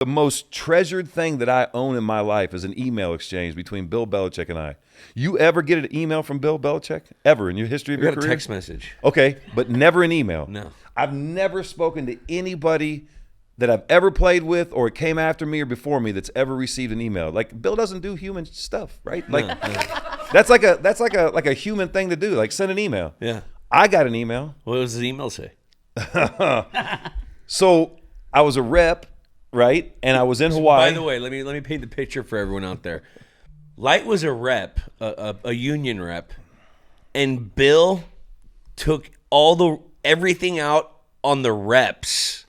The most treasured thing that I own in my life is an email exchange between Bill Belichick and I. You ever get an email from Bill Belichick? Ever in your history of your career? I got a text message. Okay, but never an email. No. I've never spoken to anybody that I've ever played with or came after me or before me that's ever received an email. Like, Bill doesn't do human stuff, right? Like, that's like a human thing to do. Like, send an email. Yeah. I got an email. What does the email say? So I was a rep, right? And I was in Hawaii. By the way, let me paint the picture for everyone out there. Light was a rep, a union rep, and Bill took everything out on the reps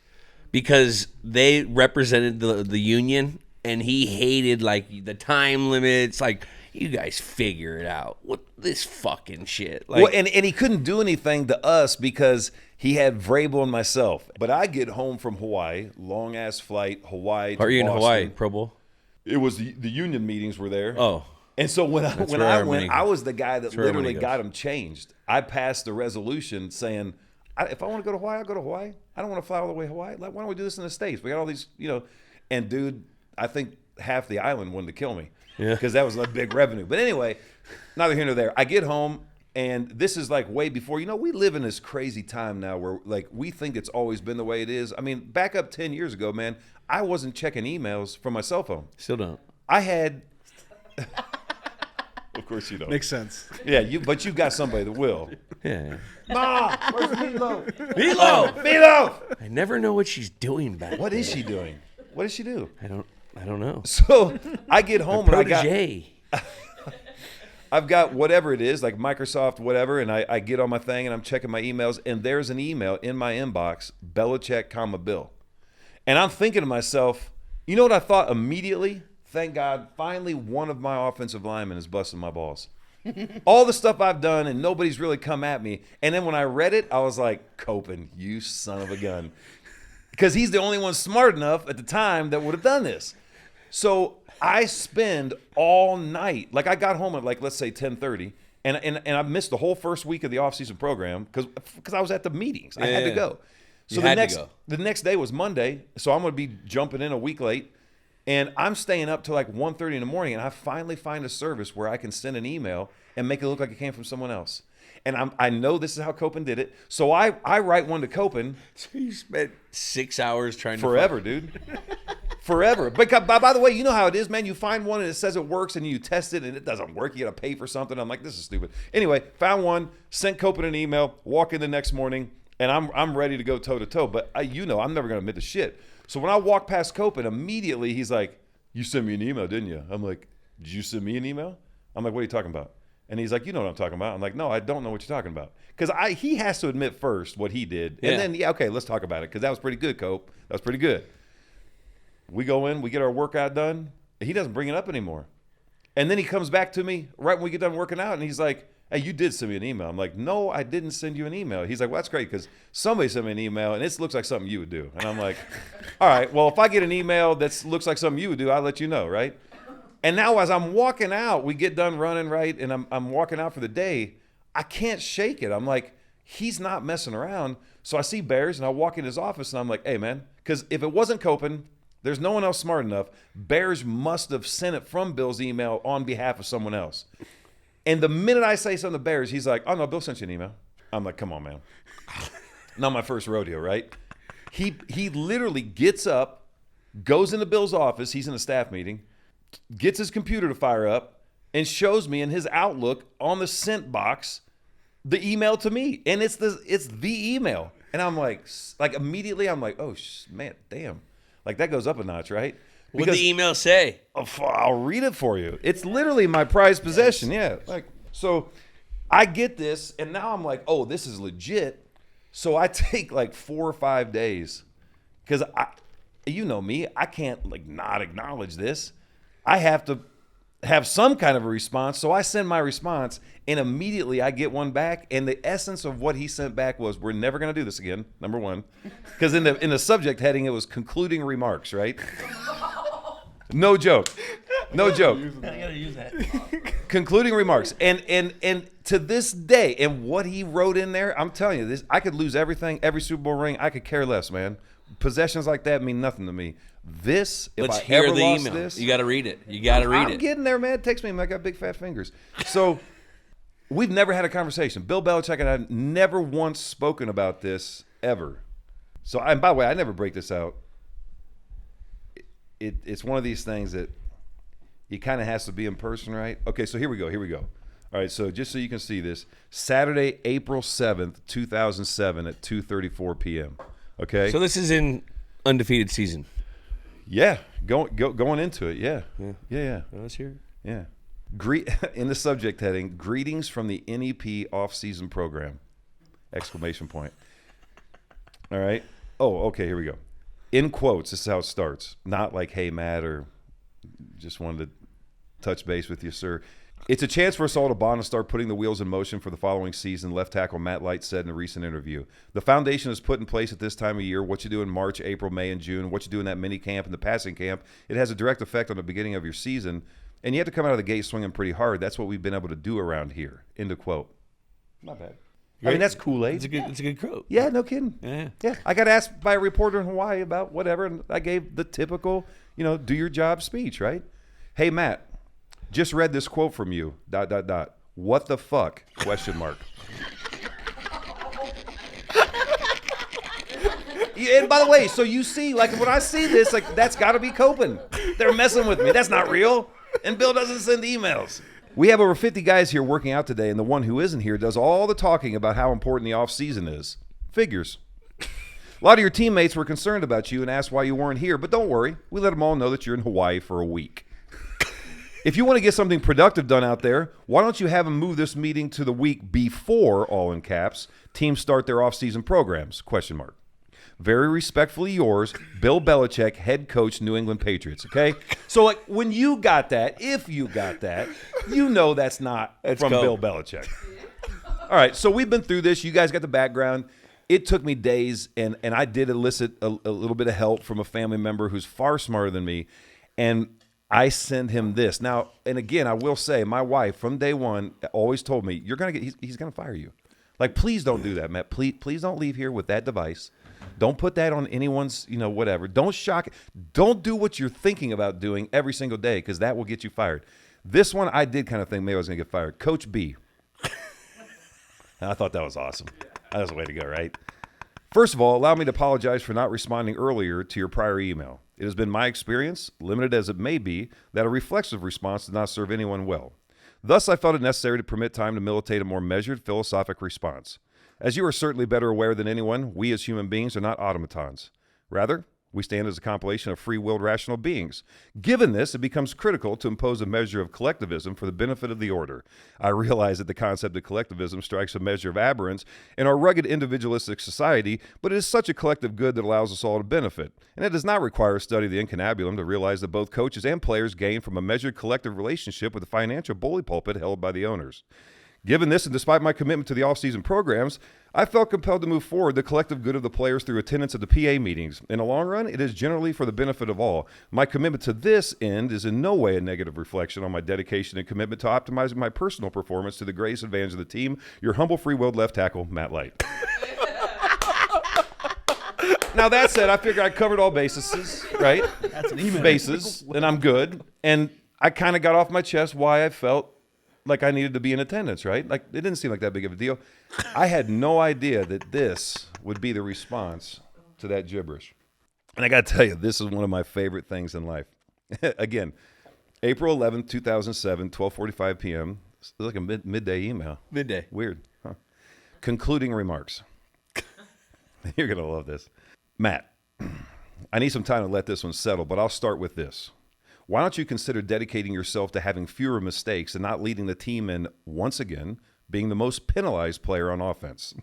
because they represented the union, and he hated like the time limits. Like, you guys figure it out. What this fucking shit? Like, well, and he couldn't do anything to us because he had Vrabel and myself. But I get home from Hawaii, long ass flight, Hawaii. Are you in Boston. Hawaii? Pro Bowl? It was the union meetings were there. Oh. And so when I went, I was the guy that literally got him changed. I passed the resolution saying, if I want to go to Hawaii, I'll go to Hawaii. I don't want to fly all the way to Hawaii. Like, why don't we do this in the States? We got all these, and dude, I think half the island wanted to kill me. Yeah. Because that was like big revenue. But anyway, neither here nor there. I get home, and this is like way before, we live in this crazy time now where like we think it's always been the way it is. I mean, back up 10 years ago, man, I wasn't checking emails from my cell phone. Still don't. I had... Of course you don't. Makes sense. Yeah, but you got somebody that will. Yeah. Ma, where's Meatloaf? Meatloaf! I never know what she's doing back What there. is she doing? What does she do? I don't know. So I get home and I've got whatever it is, like Microsoft, whatever, and I get on my thing and I'm checking my emails, and there's an email in my inbox, Belichick, Bill. And I'm thinking to myself, you know what I thought immediately? Thank God, finally one of my offensive linemen is busting my balls. All the stuff I've done and nobody's really come at me. And then when I read it, I was like, Copen, you son of a gun. Because he's the only one smart enough at the time that would have done this. So I spend all night, like I got home at like, let's say 10:30, and I missed the whole first week of the off-season program because I was at the meetings. I had to go. So the next day was Monday, so I'm going to be jumping in a week late. And I'm staying up till like 1:30 in the morning, and I finally find a service where I can send an email and make it look like it came from someone else. And I know this is how Copen did it. So I write one to Copen. So you spent 6 hours trying to Forever, dude. Forever. But by the way, you know how it is, man. You find one and it says it works, and you test it and it doesn't work. You got to pay for something. I'm like, this is stupid. Anyway, found one, sent Copen an email, walk in the next morning, and I'm ready to go toe-to-toe. But I'm never going to admit the shit. So when I walk past Copen, immediately he's like, you sent me an email, didn't you? I'm like, did you send me an email? I'm like, what are you talking about? And he's like, you know what I'm talking about. I'm like, no, I don't know what you're talking about. Because he has to admit first what he did. And then, okay, let's talk about it. Because that was pretty good, Cope. That was pretty good. We go in, we get our workout done. He doesn't bring it up anymore. And then he comes back to me right when we get done working out, and he's like, hey, you did send me an email. I'm like, no, I didn't send you an email. He's like, well, that's great because somebody sent me an email, and it looks like something you would do. And I'm like, all right, well, if I get an email that looks like something you would do, I'll let you know, right? And now as I'm walking out, we get done running, right, and I'm walking out for the day, I can't shake it. I'm like, he's not messing around. So I see Bears, and I walk in his office, and I'm like, hey, man, because if it wasn't Copen, there's no one else smart enough. Bears must have sent it from Bill's email on behalf of someone else. And the minute I say something to Bears, he's like, oh, no, Bill sent you an email. I'm like, come on, man. Not my first rodeo, right? He literally gets up, goes into Bill's office. He's in a staff meeting, gets his computer to fire up, and shows me in his Outlook on the sent box the email to me. And it's the email. And I'm like immediately, I'm like, oh, man, damn. Like, that goes up a notch, right? What did the email say? I'll read it for you. It's literally my prized possession. Yeah. So I get this, and now I'm like, oh, this is legit. So I take like 4 or 5 days because you know me, I can't like not acknowledge this. I have to have some kind of a response. So I send my response, and immediately I get one back. And the essence of what he sent back was, we're never going to do this again, number one. Because in the subject heading, it was concluding remarks, right? No joke. No joke. I gotta use that. Concluding remarks. And to this day, and what he wrote in there, I'm telling you, this, I could lose everything, every Super Bowl ring. I could care less, man. Possessions like that mean nothing to me. This, if Let's I hear ever the lost email. this, You got to read it. You got to read I'm it. getting there, man. Text me. I got big fat fingers. So we've never had a conversation. Bill Belichick and I have never once spoken about this ever. So, and by the way, I never break this out. It's one of these things that it kind of has to be in person, right? Okay, so here we go. All right, so just so you can see this, Saturday, April 7th, 2007 at 2:34 p.m. Okay? So this is in undefeated season. Yeah, going into it, yeah. Let's hear it. Yeah. In the subject heading, greetings from the NEP off-season program! Exclamation point. All right. Oh, okay, here we go. In quotes, this is how it starts. Not like, hey, Matt, or just wanted to touch base with you, sir. It's a chance for us all to bond and start putting the wheels in motion for the following season, left tackle Matt Light said in a recent interview. The foundation is put in place at this time of year. What you do in March, April, May, and June, what you do in that mini camp and the passing camp, it has a direct effect on the beginning of your season, and you have to come out of the gate swinging pretty hard. That's what we've been able to do around here. End of quote. Not bad. I mean, that's Kool-Aid. It's a good quote. Yeah, no kidding. Yeah. I got asked by a reporter in Hawaii about whatever, and I gave the typical, do your job speech, right? Hey, Matt, just read this quote from you, ... What the fuck? ? And by the way, so you see, like when I see this, like that's got to be coping. They're messing with me. That's not real. And Bill doesn't send emails. We have over 50 guys here working out today, and the one who isn't here does all the talking about how important the off-season is. Figures. A lot of your teammates were concerned about you and asked why you weren't here, but don't worry. We let them all know that you're in Hawaii for a week. If you want to get something productive done out there, why don't you have them move this meeting to the week before, all in caps, teams start their off-season programs? ? Very respectfully yours, Bill Belichick, head coach, New England Patriots, okay? So, like, when you got that, if you got that, that's not from Bill Belichick. All right, so we've been through this. You guys got the background. It took me days, and I did elicit a little bit of help from a family member who's far smarter than me, and I send him this. Now, and again, I will say, my wife, from day one, always told me, he's going to fire you. Like, please don't do that, Matt. Please don't leave here with that device. Don't put that on anyone's, whatever. Don't shock. Don't do what you're thinking about doing every single day, because that will get you fired. This one, I did kind of think maybe I was going to get fired. Coach B. I thought that was awesome. That was the way to go, right? First of all, allow me to apologize for not responding earlier to your prior email. It has been my experience, limited as it may be, that a reflexive response did not serve anyone well. Thus, I felt it necessary to permit time to militate a more measured, philosophic response. As you are certainly better aware than anyone, we as human beings are not automatons. Rather, we stand as a compilation of free-willed rational beings. Given this, it becomes critical to impose a measure of collectivism for the benefit of the order. I realize that the concept of collectivism strikes a measure of aberrance in our rugged individualistic society, but it is such a collective good that allows us all to benefit. And it does not require a study of the incunabulum to realize that both coaches and players gain from a measured collective relationship with the financial bully pulpit held by the owners. Given this, and despite my commitment to the off-season programs, I felt compelled to move forward the collective good of the players through attendance at the PA meetings. In the long run, it is generally for the benefit of all. My commitment to this end is in no way a negative reflection on my dedication and commitment to optimizing my personal performance to the greatest advantage of the team. Your humble, free-willed left tackle, Matt Light. Now, that said, I figure I covered all bases, right? That's an email. Bases, and I'm good. And I kind of got off my chest why I felt like I needed to be in attendance, right? Like, it didn't seem like that big of a deal. I had no idea that this would be the response to that gibberish. And I got to tell you, this is one of my favorite things in life. Again, April 11th, 2007, 12:45 p.m. It's like a midday email. Midday. Weird, huh? Concluding remarks. You're going to love this. Matt, I need some time to let this one settle, but I'll start with this. Why don't you consider dedicating yourself to having fewer mistakes and not leading the team in, once again, being the most penalized player on offense?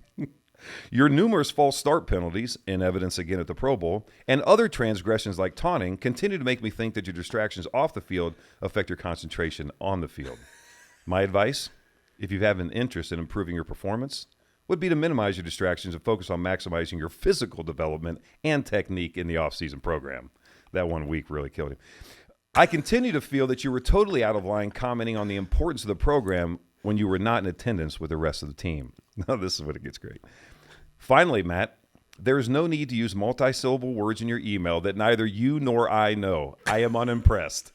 Your numerous false start penalties, in evidence again at the Pro Bowl, and other transgressions like taunting continue to make me think that your distractions off the field affect your concentration on the field. My advice, if you have an interest in improving your performance, would be to minimize your distractions and focus on maximizing your physical development and technique in the offseason program. That 1 week really killed him. I continue to feel that you were totally out of line commenting on the importance of the program when you were not in attendance with the rest of the team. Now, this is what it gets great. Finally, Matt, There is no need to use multi-syllable words in your email that neither you nor I know. I am unimpressed.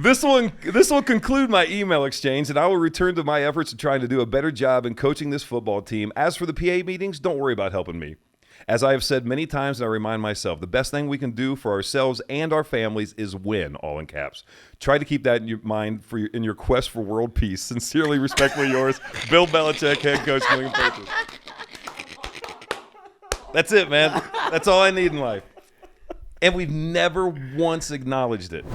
This will conclude my email exchange, and I will return to my efforts of trying to do a better job in coaching this football team. As for the PA meetings, don't worry about helping me. As I have said many times, and I remind myself, the best thing we can do for ourselves and our families is win, all in caps. Try to keep that in your mind in your quest for world peace. Sincerely, respectfully yours, Bill Belichick, head coach, New England Patriots. That's it, man. That's all I need in life. And we've never once acknowledged it.